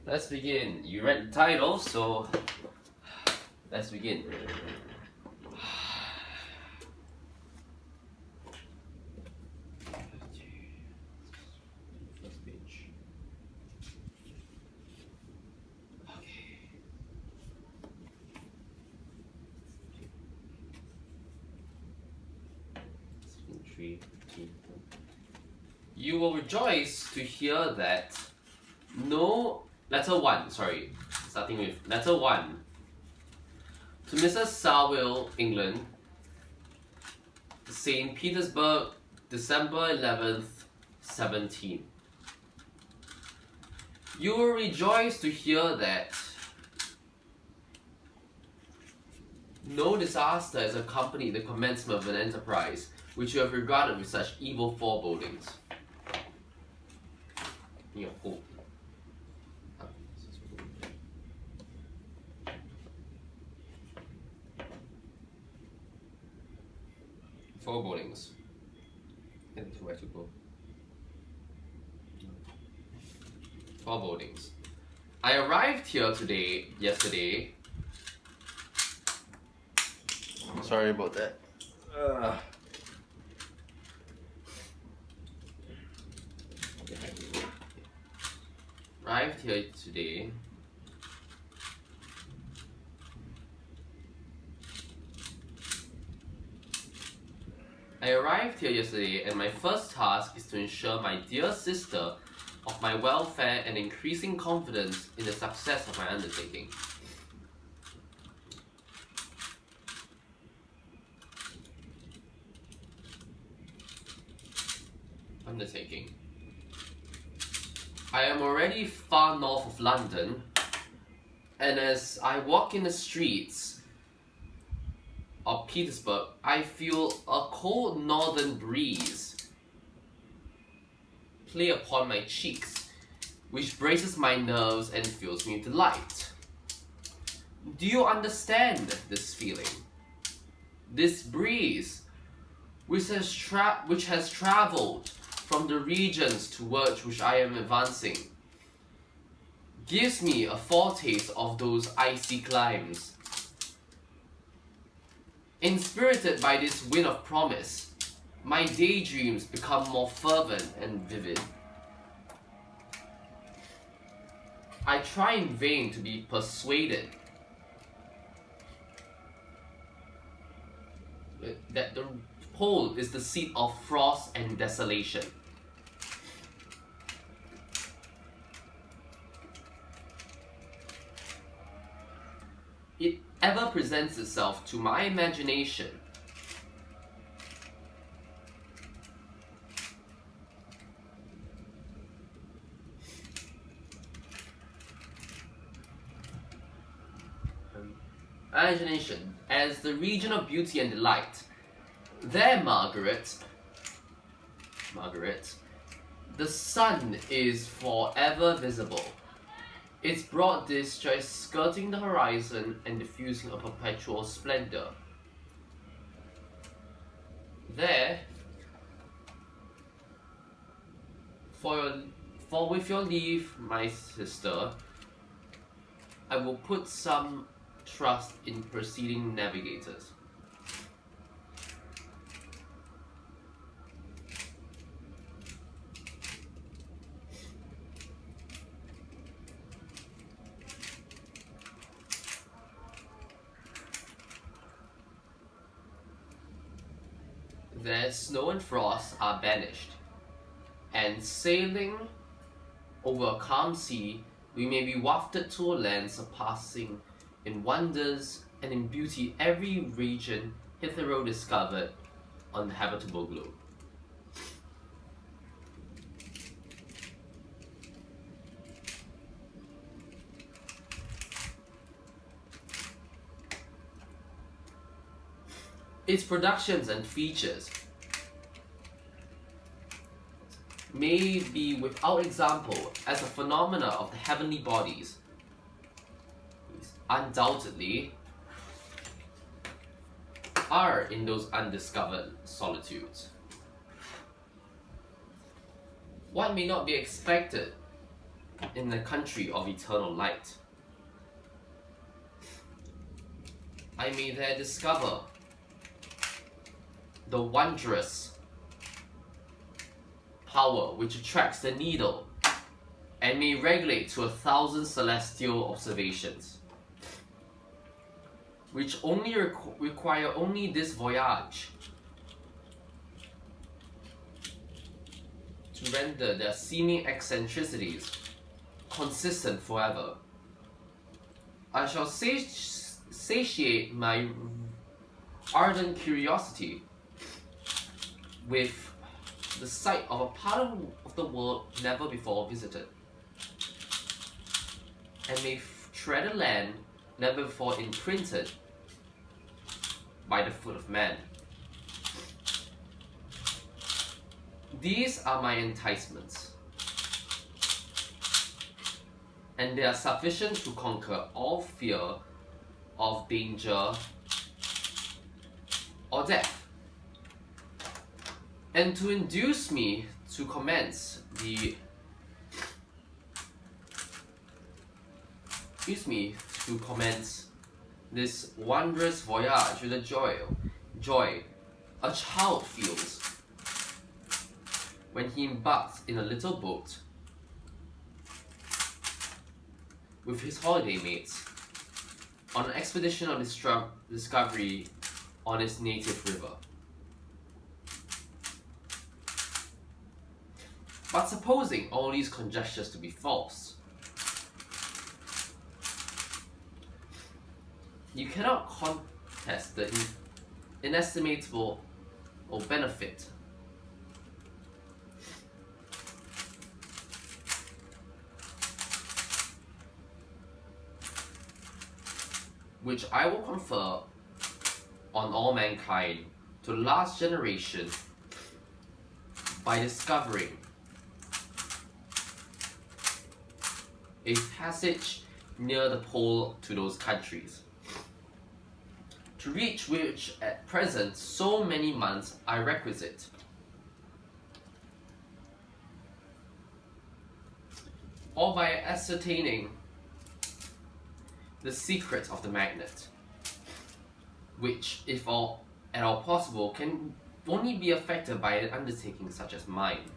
Let's begin. You read the title, so let's begin. First page. Okay. Three, two, one. You will rejoice to hear that letter 1, sorry, starting with letter 1. To Mrs. Sarwell, England, St. Petersburg, December 11th, 17. You will rejoice to hear that no disaster has accompanied the commencement of an enterprise which you have regarded with such evil forebodings. Your hope. Forebodings. And where to go? Forebodings. I arrived here yesterday. Sorry about that. Arrived here today. I arrived here yesterday, and my first task is to ensure my dear sister of my welfare and increasing confidence in the success of my undertaking. I am already far north of London, and as I walk in the streets of Petersburg, I feel a cold northern breeze play upon my cheeks, which braces my nerves and fills me with delight. Do you understand this feeling? This breeze, which has traveled from the regions towards which I am advancing, gives me a foretaste of those icy climes. Inspirited by this wind of promise, my daydreams become more fervent and vivid. I try in vain to be persuaded that the pole is the seat of frost and desolation. It ever presents itself to my imagination as the region of beauty and delight. There, Margaret, the sun is forever visible, its broad disk just skirting the horizon and diffusing a perpetual splendor. There, for with your leave, my sister, I will put some trust in preceding navigators. There, snow and frost are banished, and sailing over a calm sea, we may be wafted to a land surpassing in wonders and in beauty every region hitherto discovered on the habitable globe. Its productions and features may be without example as a phenomena of the heavenly bodies. Undoubtedly are in those undiscovered solitudes. What may not be expected in the country of eternal light. I may there discover the wondrous power which attracts the needle and may regulate to 1,000 celestial observations, which only require only this voyage to render their seeming eccentricities consistent forever. I shall satiate my ardent curiosity with the sight of a part of the world never before visited, and may tread a land never before imprinted by the foot of man. These are my enticements, and they are sufficient to conquer all fear of danger or death, and to induce me to commence this wondrous voyage with the joy a child feels when he embarks in a little boat with his holiday mates on an expedition of discovery on his native river. But supposing all these conjectures to be false, you cannot contest the inestimable benefit which I will confer on all mankind to the last generation by discovering a passage near the pole to those countries, to reach which at present so many months are requisite. Or by ascertaining the secret of the magnet, which, if at all possible, can only be affected by an undertaking such as mine.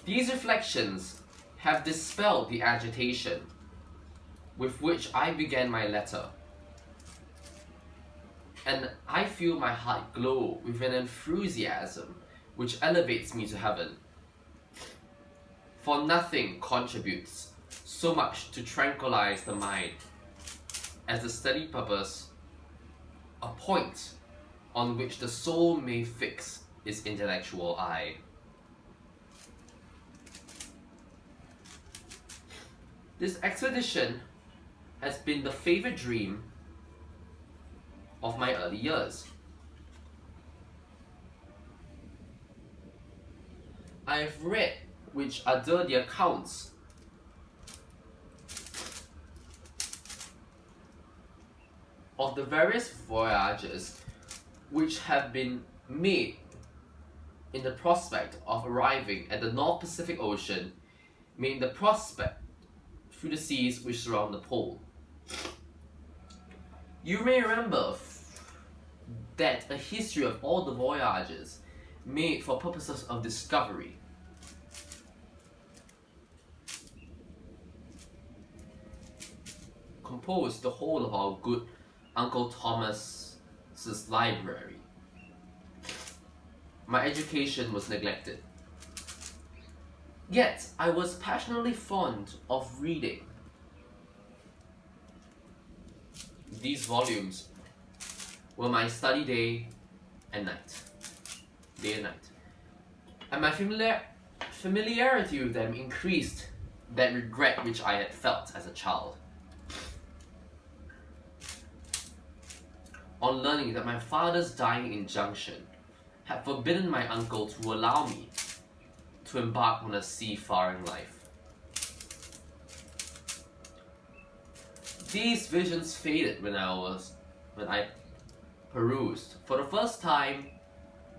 These reflections have dispelled the agitation with which I began my letter, and I feel my heart glow with an enthusiasm which elevates me to heaven. For nothing contributes so much to tranquilize the mind as the steady purpose, a point on which the soul may fix its intellectual eye. This expedition has been the favorite dream of my early years. I have read which are the accounts of the various voyages which have been made in the prospect of arriving at the North Pacific Ocean, made the prospect through the seas which surround the pole. You may remember that a history of all the voyages made for purposes of discovery composed the whole of our good Uncle Thomas's library. My education was neglected. Yet I was passionately fond of reading. These volumes were my study day and night. And my familiarity with them increased that regret which I had felt as a child on learning that my father's dying injunction had forbidden my uncle to allow me to embark on a seafaring life. These visions faded when I perused for the first time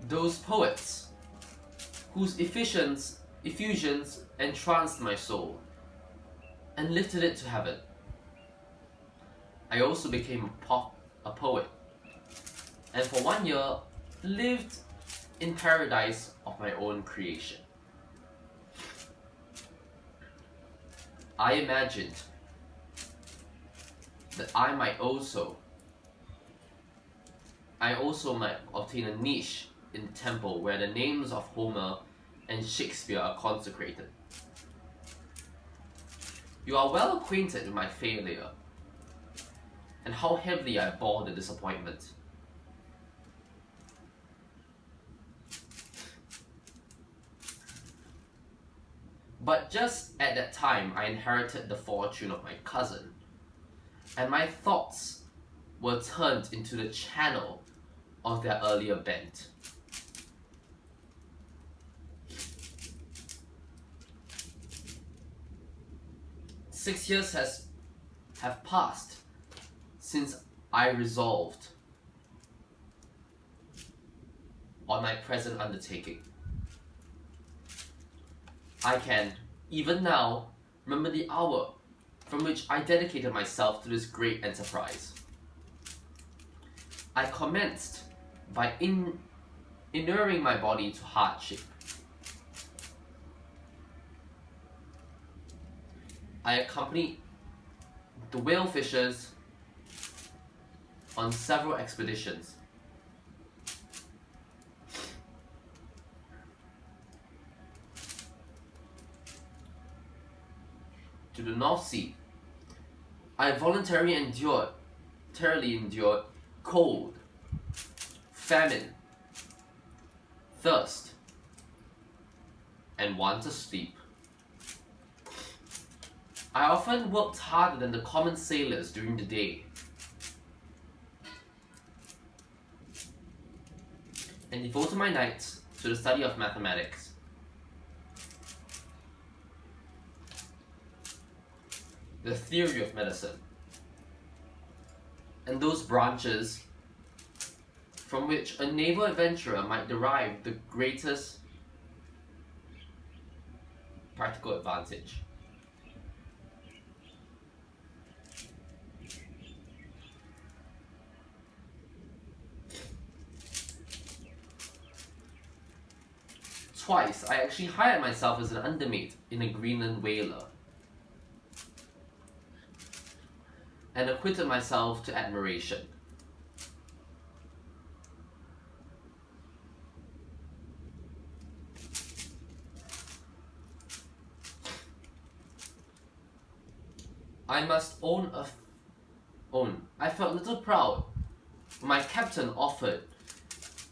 Those poets whose effusions entranced my soul and lifted it to heaven. I also became a poet, and for 1 year lived in paradise of my own creation. I imagined that I also might obtain a niche in the temple where the names of Homer and Shakespeare are consecrated. You are well acquainted with my failure and how heavily I bore the disappointment. But just at that time, I inherited the fortune of my cousin, and my thoughts were turned into the channel of their earlier bent. Six years have passed since I resolved on my present undertaking. I can, even now, remember the hour from which I dedicated myself to this great enterprise. I commenced by inuring my body to hardship. I accompanied the whale fishers on several expeditions. To the North Sea, I voluntarily endured cold, famine, thirst, and want to sleep. I often worked harder than the common sailors during the day, and devoted my nights to the study of mathematics. The theory of medicine, and those branches from which a naval adventurer might derive the greatest practical advantage. Twice, I actually hired myself as an undermate in a Greenland whaler, and acquitted myself to admiration. I must own, I felt a little proud when my captain offered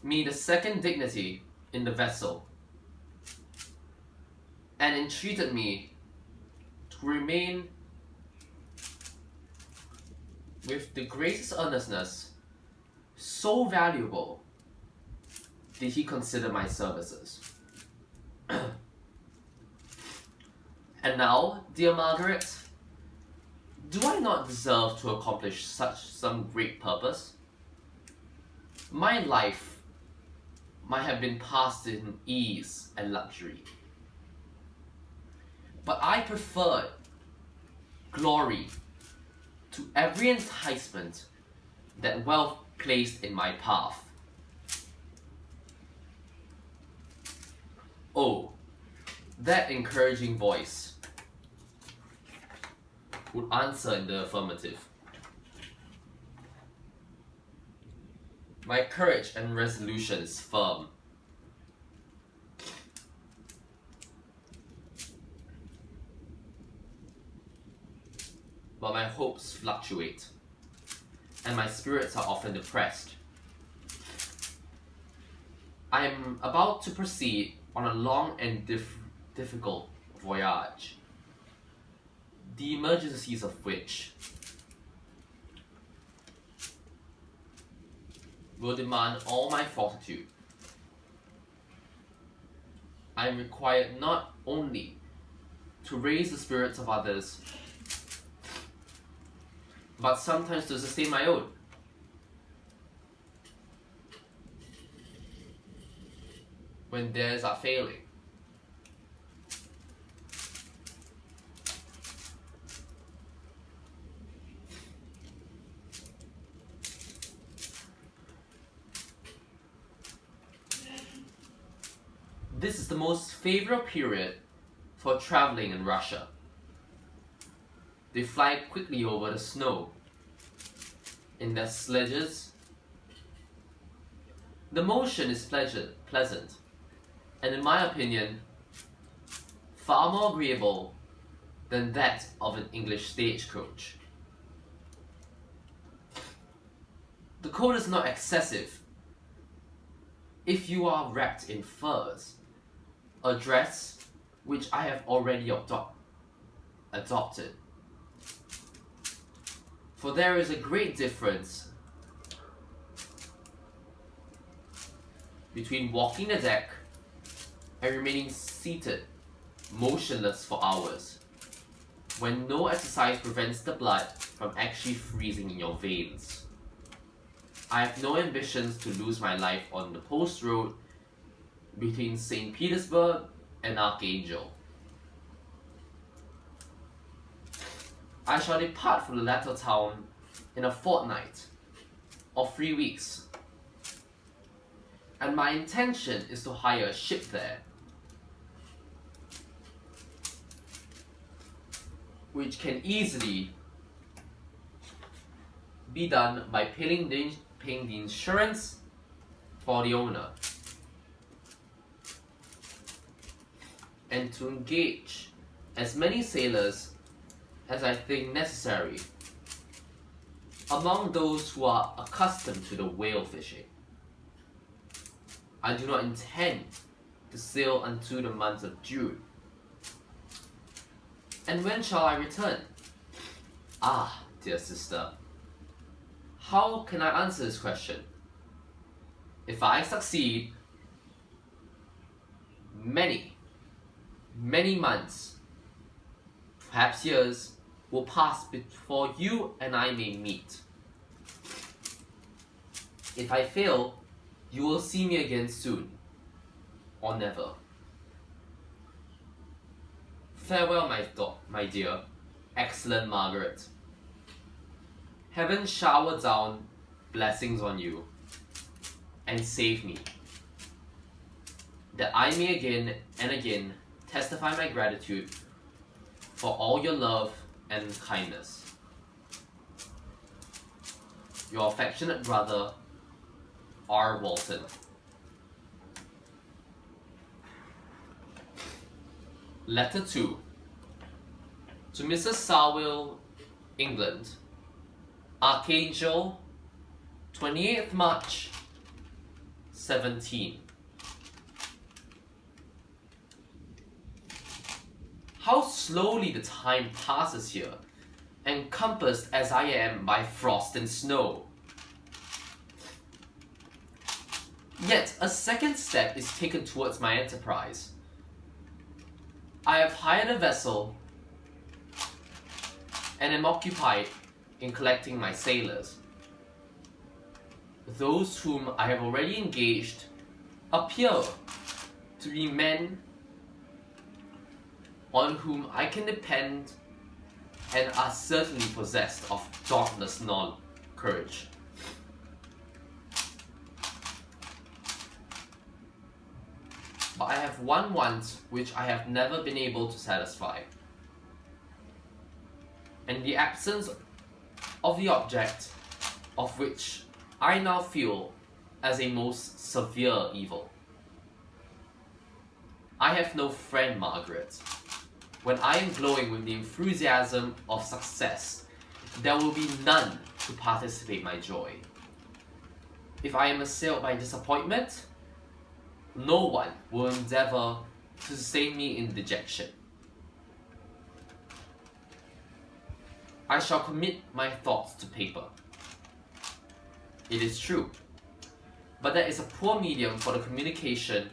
me the second dignity in the vessel and entreated me to remain with the greatest earnestness. So valuable did he consider my services. And now, dear Margaret, do I not deserve to accomplish some great purpose? My life might have been passed in ease and luxury, but I preferred glory to every enticement that wealth placed in my path. Oh, that encouraging voice would answer in the affirmative. My courage and resolution is firm. But my hopes fluctuate, and my spirits are often depressed. I am about to proceed on a long and difficult voyage, the emergencies of which will demand all my fortitude. I am required not only to raise the spirits of others, but sometimes to sustain my own. when theirs are failing. This is the most favorable period for traveling in Russia. They fly quickly over the snow in their sledges. The motion is pleasant, and in my opinion, far more agreeable than that of an English stagecoach. The cold is not excessive if you are wrapped in furs, a dress which I have already adopted. For there is a great difference between walking the deck and remaining seated, motionless for hours, when no exercise prevents the blood from actually freezing in your veins. I have no ambitions to lose my life on the post road between St. Petersburg and Archangel. I shall depart from the latter town in a fortnight or 3 weeks, and my intention is to hire a ship there, which can easily be done by paying the insurance for the owner, and to engage as many sailors as I think necessary among those who are accustomed to the whale fishing. I do not intend to sail until the month of June. And when shall I return? Ah, dear sister, how can I answer this question? If I succeed, many months, perhaps years, will pass before you and I may meet. If I fail, you will see me again soon, or never. Farewell, my dear, excellent Margaret. Heaven shower down blessings on you, and save me, that I may again and again testify my gratitude for all your love and kindness. Your affectionate brother, R. Walton. Letter 2. To Mrs. Sarwell, England, Archangel, 28th March, 17. How slowly the time passes here, encompassed as I am by frost and snow. Yet a second step is taken towards my enterprise. I have hired a vessel and am occupied in collecting my sailors. Those whom I have already engaged appear to be men on whom I can depend and are certainly possessed of dauntless courage. But I have one want which I have never been able to satisfy, and the absence of the object of which I now feel as a most severe evil. I have no friend, Margaret. When I am glowing with the enthusiasm of success, there will be none to participate my joy. If I am assailed by disappointment, no one will endeavor to sustain me in dejection. I shall commit my thoughts to paper. It is true, but that is a poor medium for the communication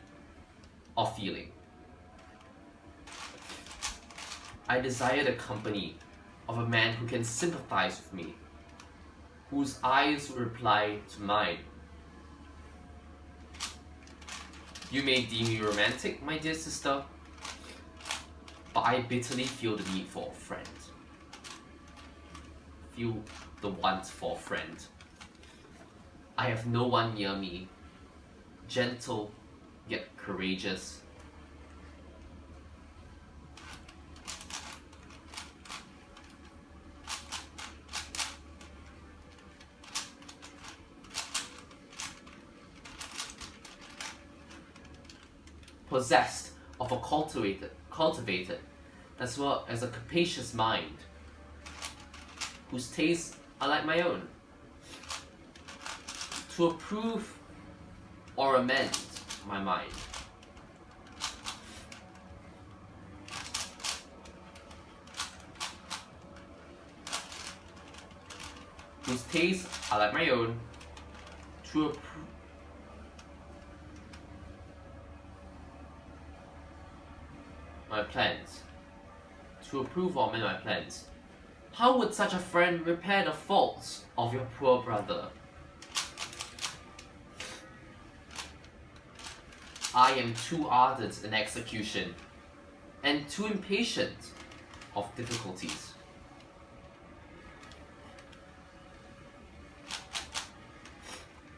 of feeling. I desire the company of a man who can sympathize with me, whose eyes will reply to mine. You may deem me romantic, my dear sister, but I bitterly feel the need for a friend. Feel the want for a friend. I have no one near me, gentle yet courageous. Possessed of a cultivated, as well as a capacious mind, whose tastes are like my own. To approve or amend my mind. Whose tastes are like my own. To approve my plans. To approve or amend my plans. How would such a friend repair the faults of your poor brother? I am too ardent in execution and too impatient of difficulties.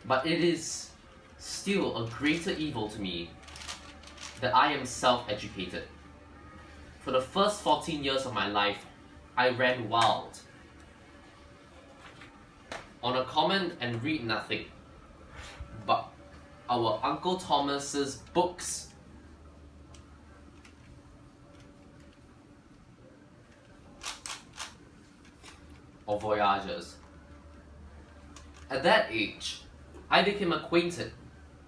But it is still a greater evil to me that I am self-educated. For the first 14 years of my life, I ran wild on a common and read nothing but our Uncle Thomas's books. Or voyages. At that age, I became acquainted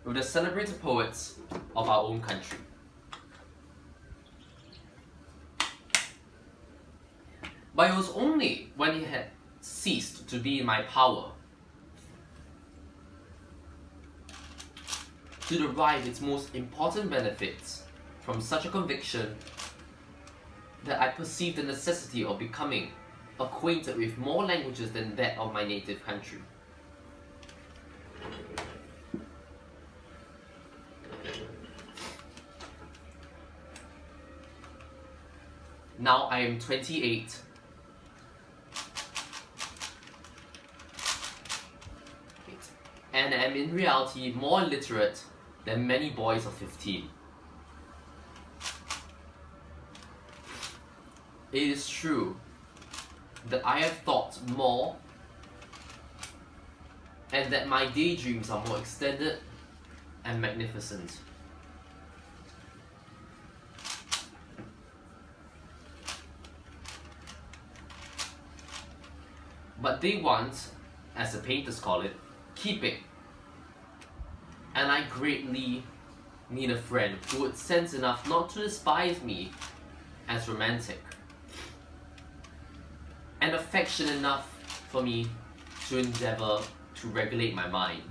with the celebrated poets of our own country. But it was only when he had ceased to be in my power to derive its most important benefits from such a conviction that I perceived the necessity of becoming acquainted with more languages than that of my native country. Now I am 28. And am in reality more literate than many boys of 15. It is true that I have thought more and that my daydreams are more extended and magnificent. But they want, as the painters call it, keeping. And I greatly need a friend who would sense enough not to despise me as romantic, and affection enough for me to endeavor to regulate my mind.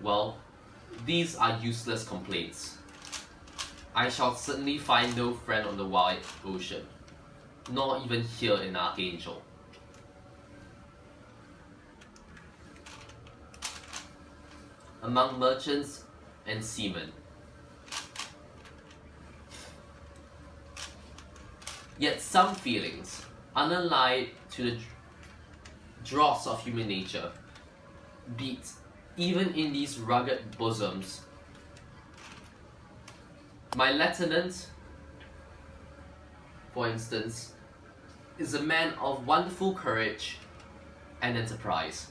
Well, these are useless complaints. I shall certainly find no friend on the wide ocean, nor even here in Archangel. Among merchants and seamen. Yet some feelings, unallied to the dross of human nature, beat even in these rugged bosoms. My lieutenant, for instance, is a man of wonderful courage and enterprise.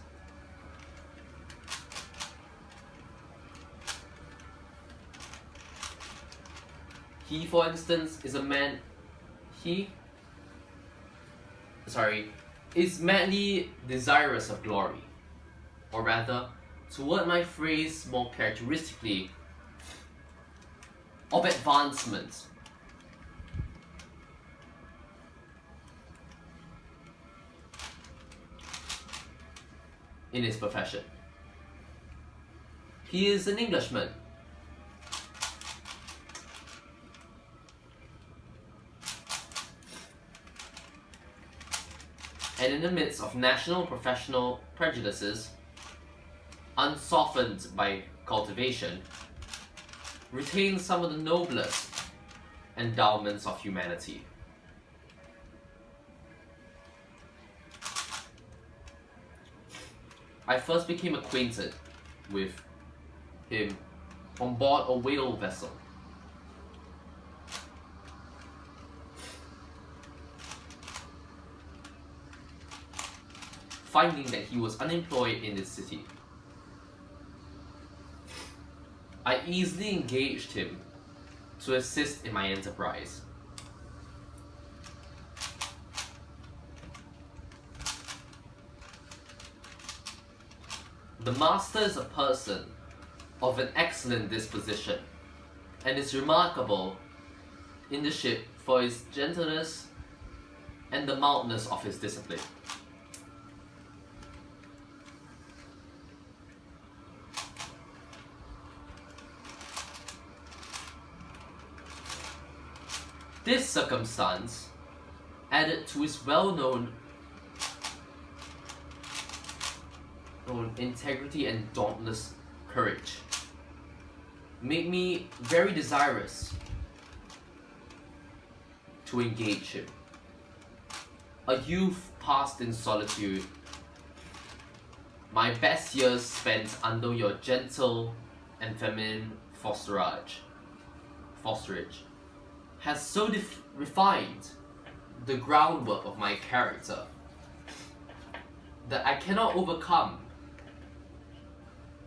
He, for instance, is is madly desirous of glory, or rather, to word my phrase more characteristically, of advancement. In his profession. He is an Englishman. And in the midst of national and professional prejudices, unsoftened by cultivation, retains some of the noblest endowments of humanity. I first became acquainted with him on board a whale vessel. Finding that he was unemployed in the city, I easily engaged him to assist in my enterprise. The master is a person of an excellent disposition and is remarkable in the ship for his gentleness and the mildness of his discipline. This circumstance, added to his well-known integrity and dauntless courage, made me very desirous to engage him. A youth passed in solitude, my best years spent under your gentle and feminine fosterage, has so refined the groundwork of my character that I cannot overcome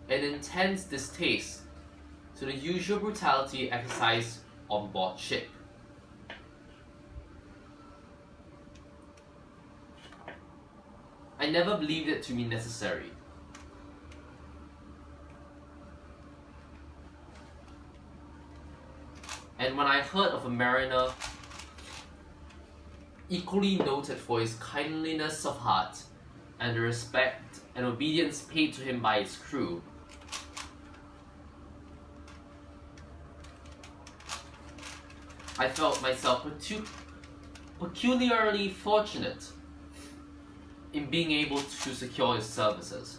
an intense distaste to the usual brutality exercised on board ship. I never believed it to be necessary. And when I heard of a mariner equally noted for his kindliness of heart and the respect and obedience paid to him by his crew, I felt myself peculiarly fortunate in being able to secure his services.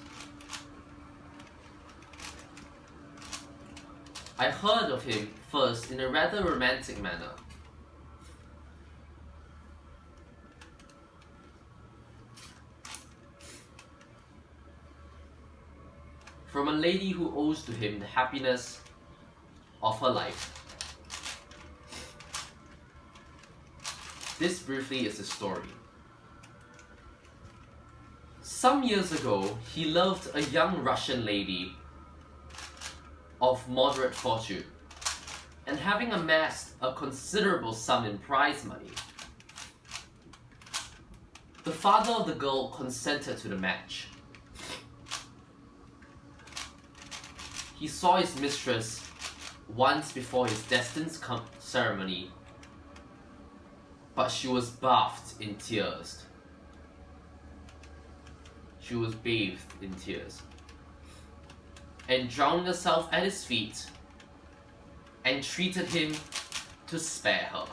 I heard of him first in a rather romantic manner. From a lady who owes to him the happiness of her life. This briefly is the story. Some years ago, he loved a young Russian lady of moderate fortune, and having amassed a considerable sum in prize money, the father of the girl consented to the match. He saw his mistress once before his destined ceremony, but she was bathed in tears. She was bathed in tears, and drowned herself at his feet, and entreated him to spare her.